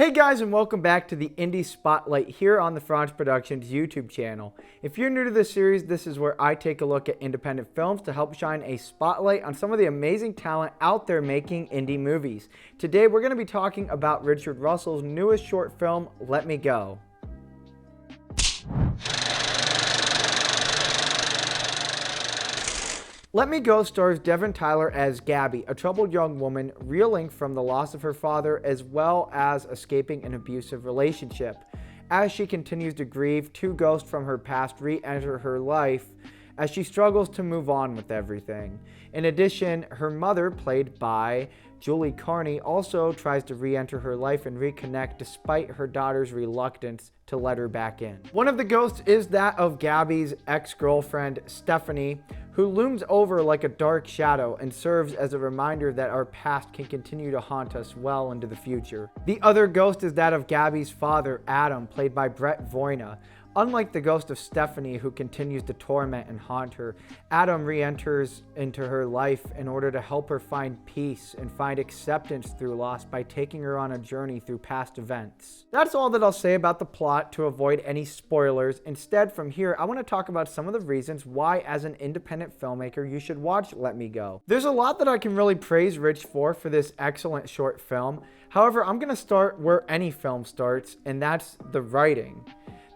Hey guys, and welcome back to the Indie Spotlight here on the Fronsman Productions YouTube channel. If you're new to this series, this is where I take a look at independent films to help shine a spotlight on some of the amazing talent out there making indie movies. Today we're going to be talking about Richard Russell's newest short film, Let Me Go. Let Me Go stars Devin Tyler as Gabby, a troubled young woman reeling from the loss of her father as well as escaping an abusive relationship. As she continues to grieve, two ghosts from her past re-enter her life as she struggles to move on with everything. In addition, her mother, played by Julie Carney, also tries to re-enter her life and reconnect despite her daughter's reluctance to let her back in. One of the ghosts is that of Gabby's ex-girlfriend, Stephanie, who looms over like a dark shadow and serves as a reminder that our past can continue to haunt us well into the future. The other ghost is that of Gabby's father, Adam, played by Brett Voyna. Unlike the ghost of Stephanie, who continues to torment and haunt her, Adam re-enters into her life in order to help her find peace and find acceptance through loss by taking her on a journey through past events. That's all that I'll say about the plot to avoid any spoilers. Instead, from here, I want to talk about some of the reasons why, as an independent filmmaker, you should watch Let Me Go. There's a lot that I can really praise Rich for this excellent short film. However, I'm going to start where any film starts, and that's the writing.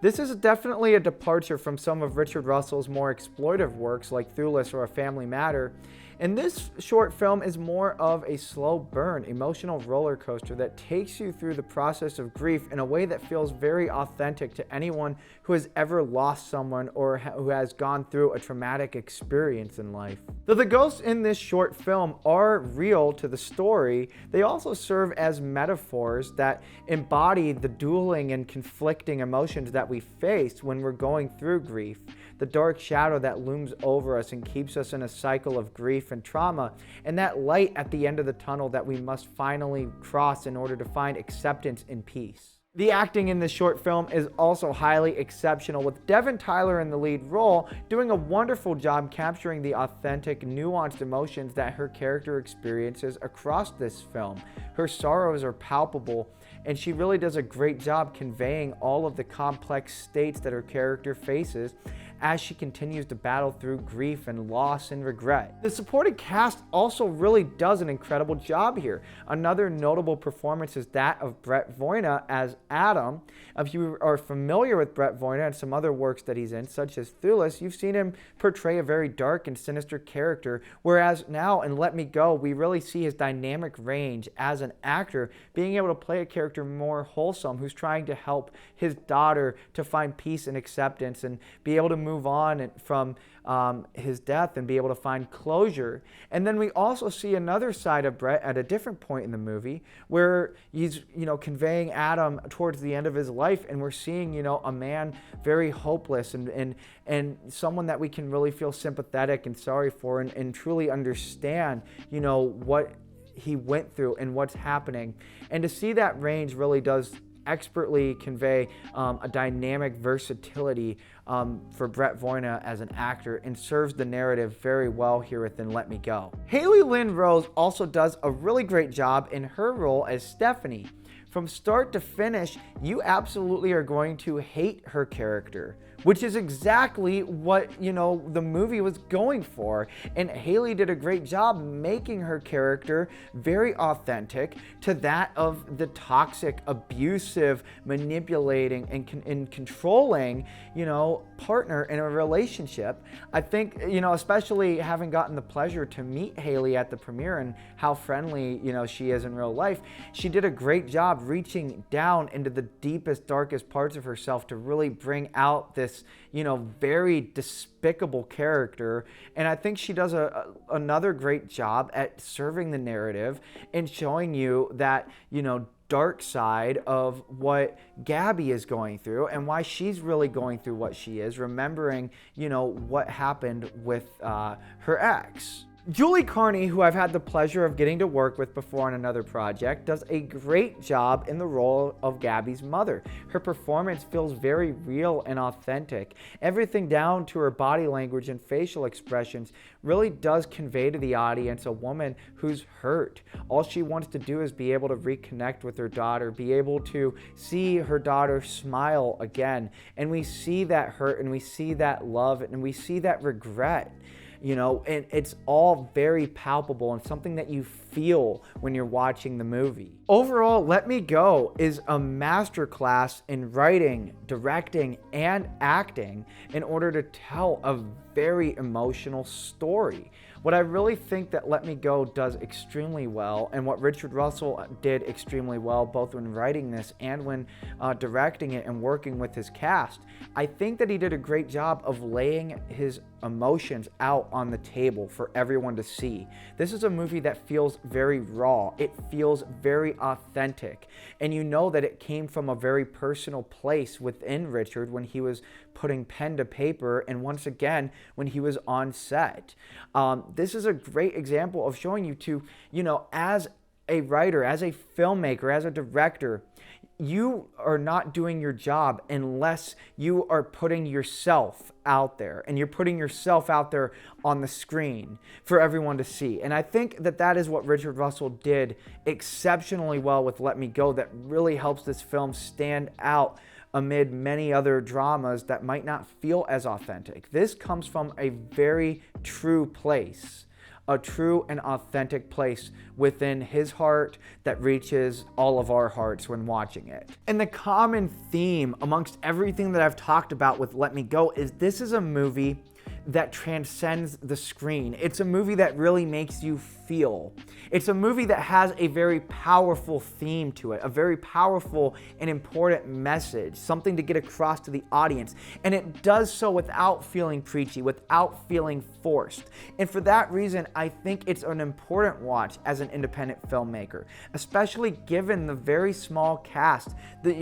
This is definitely a departure from some of Richard Russell's more exploitive works like Clueless or A Family Matter, and this short film is more of a slow burn, emotional roller coaster that takes you through the process of grief in a way that feels very authentic to anyone who has ever lost someone or who has gone through a traumatic experience in life. Though the ghosts in this short film are real to the story, they also serve as metaphors that embody the dueling and conflicting emotions that we face when we're going through grief. The dark shadow that looms over us and keeps us in a cycle of grief and trauma, and that light at the end of the tunnel that we must finally cross in order to find acceptance and peace. The acting in this short film is also highly exceptional, with Devin Tyler in the lead role doing a wonderful job capturing the authentic, nuanced emotions that her character experiences across this film. Her sorrows are palpable, and she really does a great job conveying all of the complex states that her character faces as she continues to battle through grief and loss and regret. The supporting cast also really does an incredible job here. Another notable performance is that of Brett Voyna as Adam. If you are familiar with Brett Voyna and some other works that he's in, such as Clueless, you've seen him portray a very dark and sinister character, whereas now in Let Me Go, we really see his dynamic range as an actor, being able to play a character more wholesome who's trying to help his daughter to find peace and acceptance and be able to move on from his death and be able to find closure. And then we also see another side of Brett at a different point in the movie where he's, conveying Adam towards the end of his life, and we're seeing, a man very hopeless and someone that we can really feel sympathetic and sorry for and truly understand, what he went through and what's happening. And to see that range really does expertly convey a dynamic versatility for Brett Voyna as an actor, and serves the narrative very well here within Let Me Go. Haley Lynn Rose also does a really great job in her role as Stephanie. From start to finish, you absolutely are going to hate her character, which is exactly what, the movie was going for. And Haley did a great job making her character very authentic to that of the toxic, abusive, manipulating, and controlling, partner in a relationship. I think, especially having gotten the pleasure to meet Haley at the premiere and how friendly, she is in real life, she did a great job reaching down into the deepest, darkest parts of herself to really bring out this, very despicable character. And I think she does another great job at serving the narrative and showing you that, dark side of what Gabby is going through and why she's really going through what she is, remembering, what happened with her ex. Julie Carney, who I've had the pleasure of getting to work with before on another project, does a great job in the role of Gabby's mother. Her performance feels very real and authentic. Everything down to her body language and facial expressions really does convey to the audience a woman who's hurt. All she wants to do is be able to reconnect with her daughter, be able to see her daughter smile again. And we see that hurt, and we see that love, and we see that regret. And it's all very palpable and something that you feel when you're watching the movie. Overall, Let Me Go is a masterclass in writing, directing, and acting in order to tell a very emotional story. What I really think that Let Me Go does extremely well, and what Richard Russell did extremely well, both when writing this and when directing it and working with his cast, I think that he did a great job of laying his emotions out on the table for everyone to see. This is a movie that feels very raw. It feels very authentic. And you know that it came from a very personal place within Richard when he was putting pen to paper, and once again when he was on set. This is a great example of showing you to, as a writer, as a filmmaker, as a director, you are not doing your job unless you are putting yourself out there, and you're putting yourself out there on the screen for everyone to see. And I think that that is what Richard Russell did exceptionally well with Let Me Go, that really helps this film stand out amid many other dramas that might not feel as authentic. This comes from a very true place, a true and authentic place within his heart that reaches all of our hearts when watching it. And the common theme amongst everything that I've talked about with Let Me Go is this is a movie that transcends the screen. It's a movie that really makes you feel. It's a movie that has a very powerful theme to it, a very powerful and important message, something to get across to the audience. And it does so without feeling preachy, without feeling forced. And for that reason, I think it's an important watch as an independent filmmaker, especially given the very small cast, the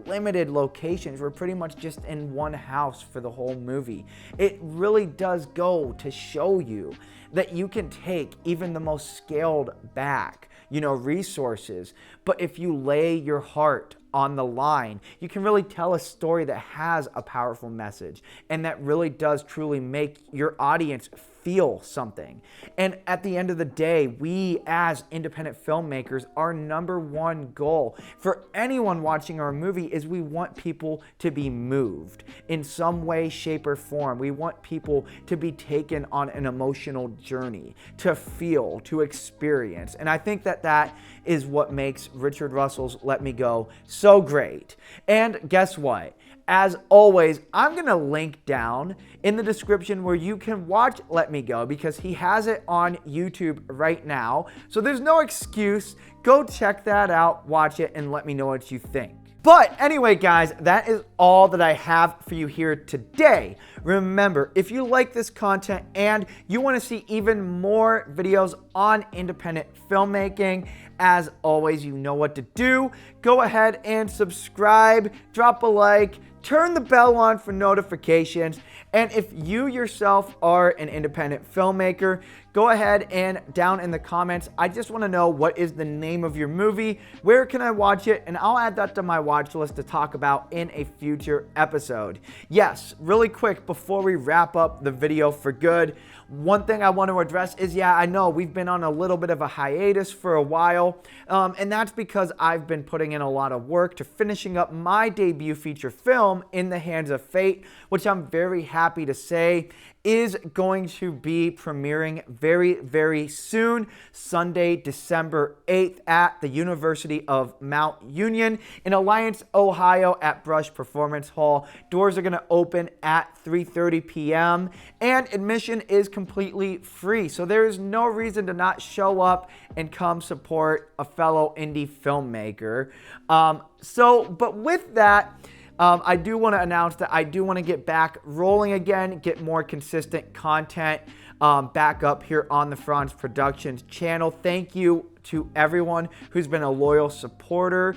limited locations. We're pretty much just in one house for the whole movie. It really does go to show you that you can take even the most scaled back, resources, but if you lay your heart on the line, you can really tell a story that has a powerful message and that really does truly make your audience feel something. And at the end of the day, we as independent filmmakers, our number one goal for anyone watching our movie is we want people to be moved in some way, shape, or form. We want people to be taken on an emotional journey, to feel, to experience. And I think that that is what makes Richard Russell's Let Me Go so great. And guess what? As always, I'm going to link down in the description where you can watch Let Me Go, because he has it on YouTube right now. So there's no excuse. Go check that out, watch it, and let me know what you think. But anyway, guys, that is all that I have for you here today. Remember, if you like this content and you want to see even more videos on independent filmmaking, as always, you know what to do. Go ahead and subscribe, drop a like, turn the bell on for notifications. And if you yourself are an independent filmmaker, go ahead and down in the comments, I just want to know what is the name of your movie, where can I watch it, and I'll add that to my watch list to talk about in a future episode. Yes, really quick before we wrap up the video for good, one thing I want to address is, I know we've been on a little bit of a hiatus for a while, and that's because I've been putting in a lot of work to finishing up my debut feature film, In the Hands of Fate, which I'm very happy to say is going to be premiering very, very soon, Sunday, December 8th at the University of Mount Union in Alliance, Ohio at Brush Performance Hall. Doors are going to open at 3:30 p.m. and admission is completely free. So there is no reason to not show up and come support a fellow indie filmmaker. But with that, I do want to announce that I do want to get back rolling again, get more consistent content back up here on the Frons Productions channel. Thank you to everyone who's been a loyal supporter.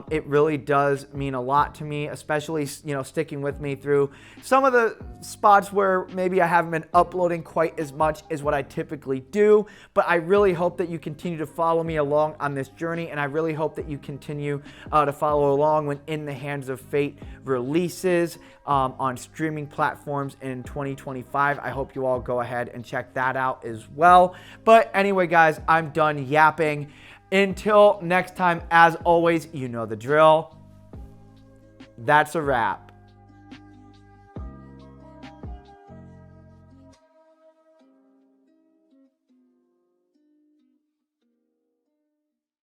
It really does mean a lot to me, especially, sticking with me through some of the spots where maybe I haven't been uploading quite as much as what I typically do. But I really hope that you continue to follow me along on this journey, and I really hope that you continue to follow along when In the Hands of Fate releases on streaming platforms in 2025. I hope you all go ahead and check that out as well. But anyway, guys, I'm done yapping. Until next time, as always, you know the drill. That's a wrap.